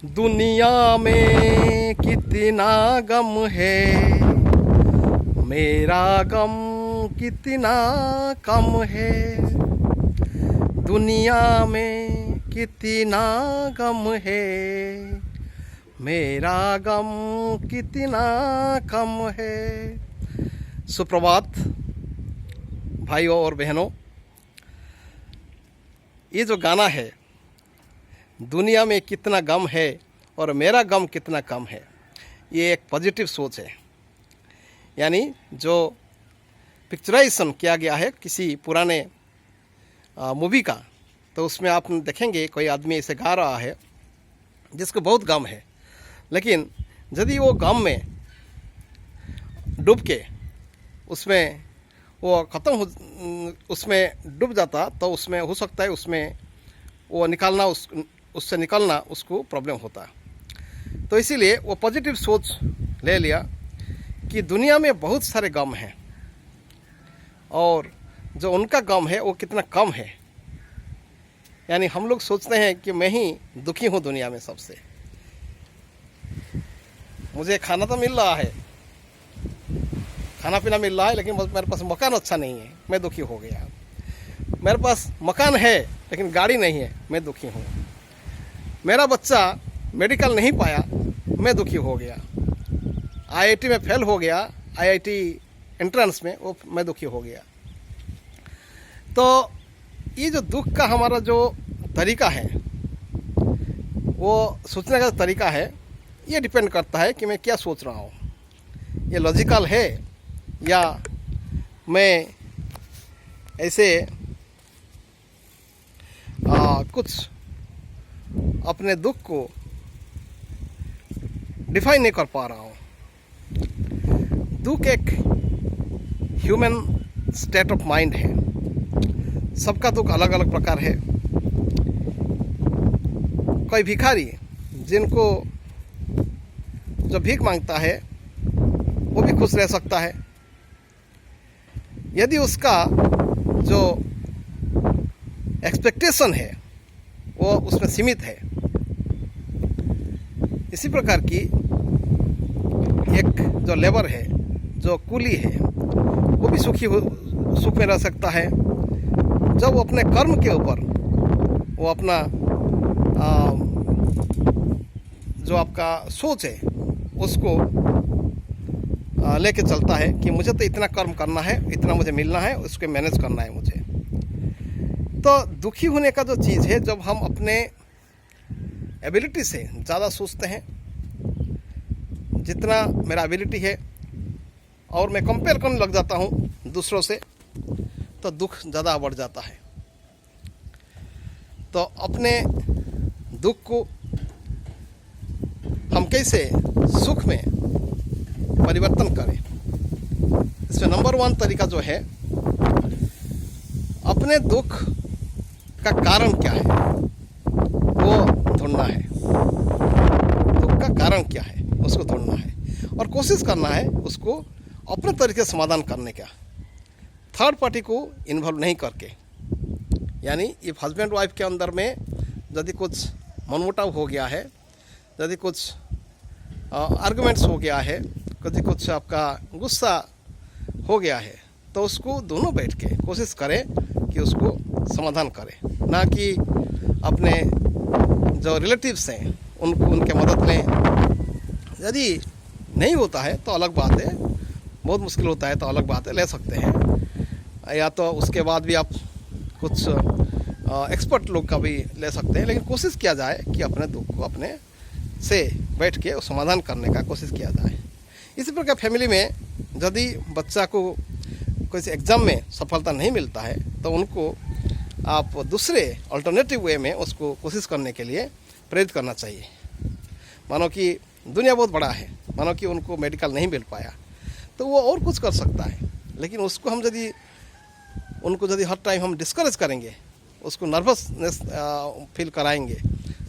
दुनिया में कितना गम है, मेरा गम कितना कम है। दुनिया में कितना गम है, मेरा गम कितना कम है। सुप्रभात भाइयों और बहनों, ये जो गाना है दुनिया में कितना गम है और मेरा गम कितना कम है, ये एक पॉजिटिव सोच है। यानी जो पिक्चराइजेशन किया गया है किसी पुराने मूवी का, तो उसमें आप देखेंगे कोई आदमी ऐसे गा रहा है जिसको बहुत गम है, लेकिन यदि वो गम में डूब के उसमें वो ख़त्म हो उसमें डूब जाता तो उसमें हो सकता है उसमें वो निकालना उससे निकलना उसको प्रॉब्लम होता। तो इसीलिए वो पॉजिटिव सोच ले लिया कि दुनिया में बहुत सारे गम हैं और जो उनका गम है वो कितना कम है। यानी हम लोग सोचते हैं कि मैं ही दुखी हूँ दुनिया में सबसे, मुझे खाना तो मिल रहा है, खाना पीना मिल रहा है, लेकिन मेरे पास मकान अच्छा नहीं है, मैं दुखी हो गया। मेरे पास मकान है लेकिन गाड़ी नहीं है, मैं दुखी हूँ। मेरा बच्चा मेडिकल नहीं पाया, मैं दुखी हो गया। आईआईटी में फेल हो गया, आईआईटी एंट्रेंस में, वो मैं दुखी हो गया। तो ये जो दुख का हमारा जो तरीका है, वो सोचने का तरीका है, ये डिपेंड करता है कि मैं क्या सोच रहा हूँ। ये लॉजिकल है या मैं ऐसे कुछ अपने दुख को डिफाइन नहीं कर पा रहा हूँ। दुख एक ह्यूमन स्टेट ऑफ माइंड है, सबका दुख अलग अलग प्रकार है। कोई भिखारी जिनको जो भीख मांगता है वो भी खुश रह सकता है यदि उसका जो एक्सपेक्टेशन है वो उसमें सीमित है। इसी प्रकार की एक जो लेबर है, जो कूली है, वो भी सुख में रह सकता है जब वो अपने कर्म के ऊपर वो अपना जो आपका सोच है उसको लेके चलता है कि मुझे तो इतना कर्म करना है, इतना मुझे मिलना है, उसको मैनेज करना है मुझे। तो दुखी होने का जो चीज़ है, जब हम अपने एबिलिटी से ज़्यादा सोचते हैं, जितना मेरा एबिलिटी है, और मैं कंपेयर करने लग जाता हूँ दूसरों से, तो दुख ज़्यादा बढ़ जाता है। तो अपने दुख को हम कैसे सुख में परिवर्तन करें, इसमें नंबर 1 तरीका जो है, अपने दुख का कारण क्या है वो ढूंढना है। दुख का कारण क्या है उसको ढूंढना है और कोशिश करना है उसको अपने तरीके से समाधान करने का, थर्ड पार्टी को इन्वॉल्व नहीं करके। यानी ये हस्बैंड वाइफ के अंदर में यदि कुछ मनमुटाव हो गया है, यदि कुछ आर्गुमेंट्स हो गया है, कभी कुछ आपका गुस्सा हो गया है, तो उसको दोनों बैठ के कोशिश करें कि उसको समाधान करें, ना कि अपने जो रिलेटिव्स हैं उनको उनके मदद लें। यदि नहीं होता है तो अलग बात है, बहुत मुश्किल होता है तो अलग बात है, ले सकते हैं, या तो उसके बाद भी आप कुछ एक्सपर्ट लोग का भी ले सकते हैं। लेकिन कोशिश किया जाए कि अपने दुख को अपने से बैठ के समाधान करने का कोशिश किया जाए। इसी प्रकार फैमिली में यदि बच्चा को कोई एग्ज़ाम में सफलता नहीं मिलता है तो उनको आप दूसरे अल्टरनेटिव वे में उसको कोशिश करने के लिए प्रेरित करना चाहिए। मानो कि दुनिया बहुत बड़ा है, मानो कि उनको मेडिकल नहीं मिल पाया तो वो और कुछ कर सकता है, लेकिन उसको हम यदि हर टाइम हम डिस्करेज करेंगे, उसको नर्वसनेस फील कराएंगे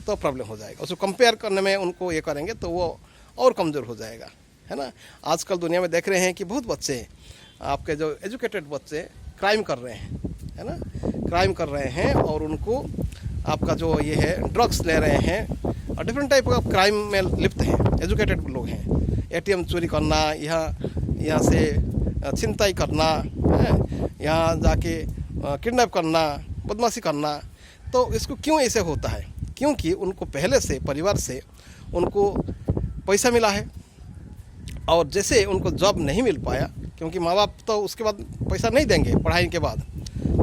तो प्रॉब्लम हो जाएगा। उसको कंपेयर करने में उनको ये करेंगे तो वो और कमज़ोर हो जाएगा, है ना। आजकल दुनिया में देख रहे हैं कि बहुत बच्चे, आपके जो एजुकेटेड बच्चे क्राइम कर रहे हैं, है ना, क्राइम कर रहे हैं और उनको आपका जो ये है ड्रग्स ले रहे हैं, और डिफरेंट टाइप ऑफ क्राइम में लिप्त हैं, एजुकेटेड लोग हैं। एटीएम चोरी करना, यहाँ से छिनताई करना, यहाँ जाके किडनैप करना, बदमाशी करना। तो इसको क्यों ऐसे होता है? क्योंकि उनको पहले से परिवार से उनको पैसा मिला है, और जैसे उनको जॉब नहीं मिल पाया, क्योंकि माँ बाप तो उसके बाद पैसा नहीं देंगे पढ़ाई के बाद,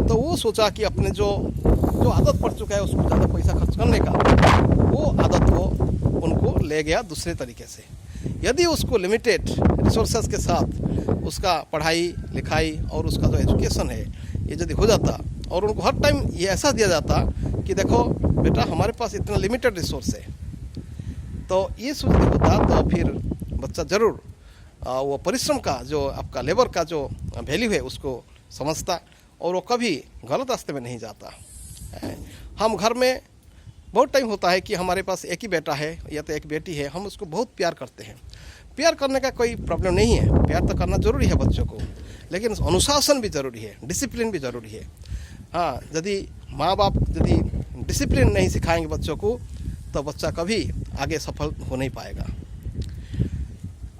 तो वो सोचा कि अपने जो आदत पड़ चुका है उसको ज़्यादा पैसा खर्च करने का, वो आदत वो उनको ले गया दूसरे तरीके से। यदि उसको लिमिटेड रिसोर्सेज के साथ उसका पढ़ाई लिखाई और उसका जो एजुकेशन है ये यदि हो जाता, और उनको हर टाइम ये ऐसा दिया जाता कि देखो बेटा हमारे पास इतना लिमिटेड रिसोर्स है, तो ये सोच के होता तो फिर बच्चा ज़रूर वो परिश्रम का जो आपका लेबर का जो वैल्यू है उसको समझता, और वो कभी गलत रास्ते में नहीं जाता। हम घर में बहुत टाइम होता है कि हमारे पास एक ही बेटा है या तो एक बेटी है, हम उसको बहुत प्यार करते हैं। प्यार करने का कोई प्रॉब्लम नहीं है, प्यार तो करना ज़रूरी है बच्चों को, लेकिन अनुशासन भी ज़रूरी है, डिसिप्लिन भी ज़रूरी है। हाँ, यदि माँ बाप यदि डिसिप्लिन नहीं सिखाएंगे बच्चों को, तो बच्चा कभी आगे सफल हो नहीं पाएगा।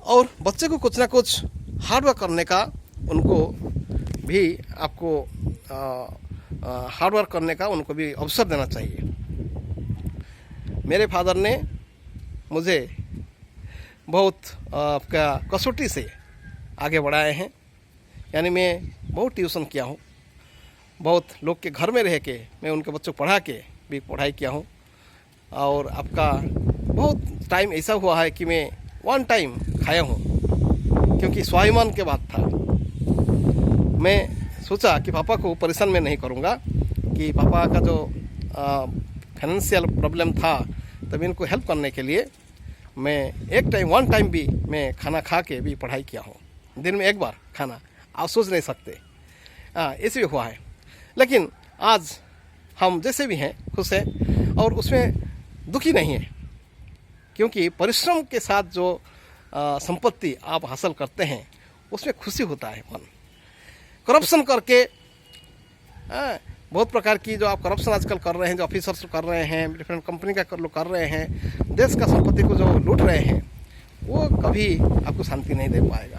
और बच्चे को कुछ ना कुछ हार्डवर्क करने का, उनको भी आपको हार्डवर्क करने का उनको भी अवसर देना चाहिए। मेरे फादर ने मुझे बहुत आपका कसौटी से आगे बढ़ाए हैं, यानी मैं बहुत ट्यूशन किया हूँ, बहुत लोग के घर में रह के मैं उनके बच्चों को पढ़ा के भी पढ़ाई किया हूँ। और आपका बहुत टाइम ऐसा हुआ है कि मैं 1 टाइम खाया हूँ, क्योंकि स्वाभिमान के बाद था। मैं सोचा कि पापा को परेशान मैं नहीं करूँगा, कि पापा का जो फाइनेंशियल प्रॉब्लम था, तब इनको हेल्प करने के लिए मैं 1 टाइम भी मैं खाना खा के भी पढ़ाई किया हूँ। दिन में 1 बार खाना, आप सोच नहीं सकते, ऐसे भी हुआ है। लेकिन आज हम जैसे भी हैं खुश हैं, और उसमें दुखी नहीं है, क्योंकि परिश्रम के साथ जो संपत्ति आप हासिल करते हैं उसमें खुशी होता है मन। करप्शन करके बहुत प्रकार की जो आप करप्शन आजकल कर रहे हैं, जो ऑफिसर्स कर रहे हैं, डिफरेंट कंपनी का लोग कर रहे हैं, देश का संपत्ति को जो लूट रहे हैं, वो कभी आपको शांति नहीं दे पाएगा।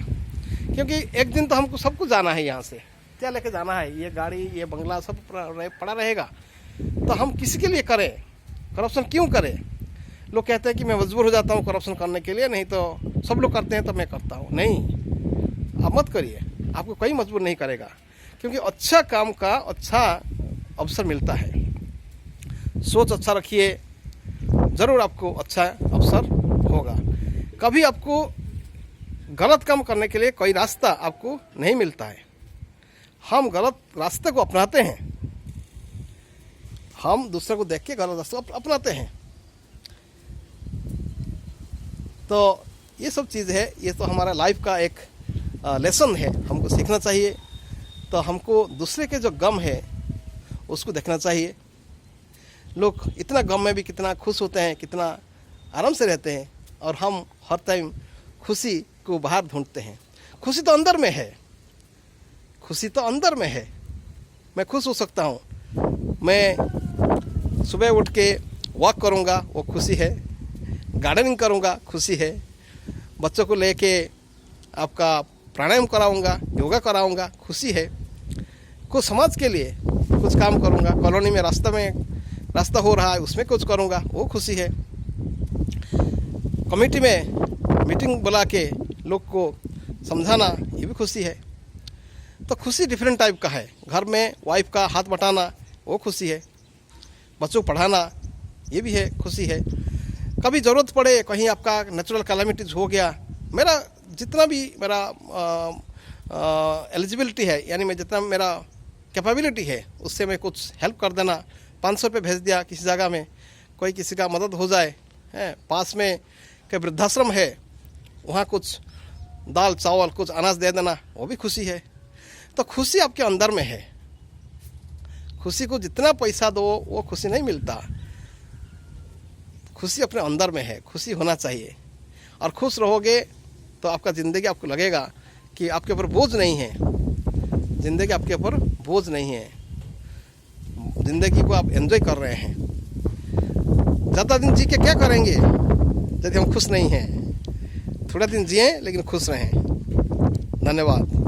क्योंकि एक दिन तो हमको सबको जाना है, यहाँ से क्या लेके जाना है, ये गाड़ी ये बंगला सब पड़ा रहेगा, तो हम किसी के लिए करें करप्शन, क्यों करें? लोग कहते हैं कि मैं मजबूर हो जाता हूँ करप्शन करने के लिए, नहीं तो सब लोग करते हैं तो मैं करता हूँ। नहीं, आप मत करिए, आपको कोई मजबूर नहीं करेगा, क्योंकि अच्छा काम का अच्छा अवसर मिलता है। सोच अच्छा रखिए, ज़रूर आपको अच्छा अवसर होगा। कभी आपको गलत काम करने के लिए कोई रास्ता आपको नहीं मिलता है। हम गलत रास्ते को अपनाते हैं, हम दूसरे को देख के गलत रास्ते अपनाते हैं। तो ये सब चीज़ है, ये तो हमारा लाइफ का एक लेसन है, हमको सीखना चाहिए। तो हमको दूसरे के जो गम है उसको देखना चाहिए। लोग इतना गम में भी कितना खुश होते हैं, कितना आराम से रहते हैं, और हम हर टाइम खुशी को बाहर ढूंढते हैं। खुशी तो अंदर में है, खुशी तो अंदर में है। मैं खुश हो सकता हूँ, मैं सुबह उठ के वॉक करूँगा, वो खुशी है। गार्डनिंग करूँगा, खुशी है। बच्चों को लेके आपका प्राणायाम कराऊँगा, योगा कराऊँगा, खुशी है। कुछ समाज के लिए कुछ काम करूँगा, कॉलोनी में रास्ता हो रहा है उसमें कुछ करूँगा, वो खुशी है। कमेटी में मीटिंग बुला के लोग को समझाना, ये भी खुशी है। तो खुशी डिफरेंट टाइप का है। घर में वाइफ का हाथ बटाना, वो खुशी है। बच्चों को पढ़ाना, ये भी है, खुशी है। कभी ज़रूरत पड़े, कहीं आपका नेचुरल कैलामिटीज़ हो गया, मेरा जितना भी मेरा एलिजिबिलिटी है, यानी मैं जितना मेरा कैपेबिलिटी है, उससे मैं कुछ हेल्प कर देना। 500 रुपये भेज दिया किसी जगह में, कोई किसी का मदद हो जाए, है पास में कोई वृद्धाश्रम है, वहाँ कुछ दाल चावल कुछ अनाज दे देना, वो भी खुशी है। तो खुशी आपके अंदर में है। खुशी को जितना पैसा दो वो खुशी नहीं मिलता, खुशी अपने अंदर में है। खुशी होना चाहिए, और खुश रहोगे तो आपका ज़िंदगी आपको लगेगा कि आपके ऊपर बोझ नहीं है। ज़िंदगी आपके ऊपर बोझ नहीं है, ज़िंदगी को आप एंजॉय कर रहे हैं। ज़्यादा दिन जी के क्या करेंगे यदि हम खुश नहीं हैं। थोड़ा दिन जिए लेकिन खुश रहें। धन्यवाद।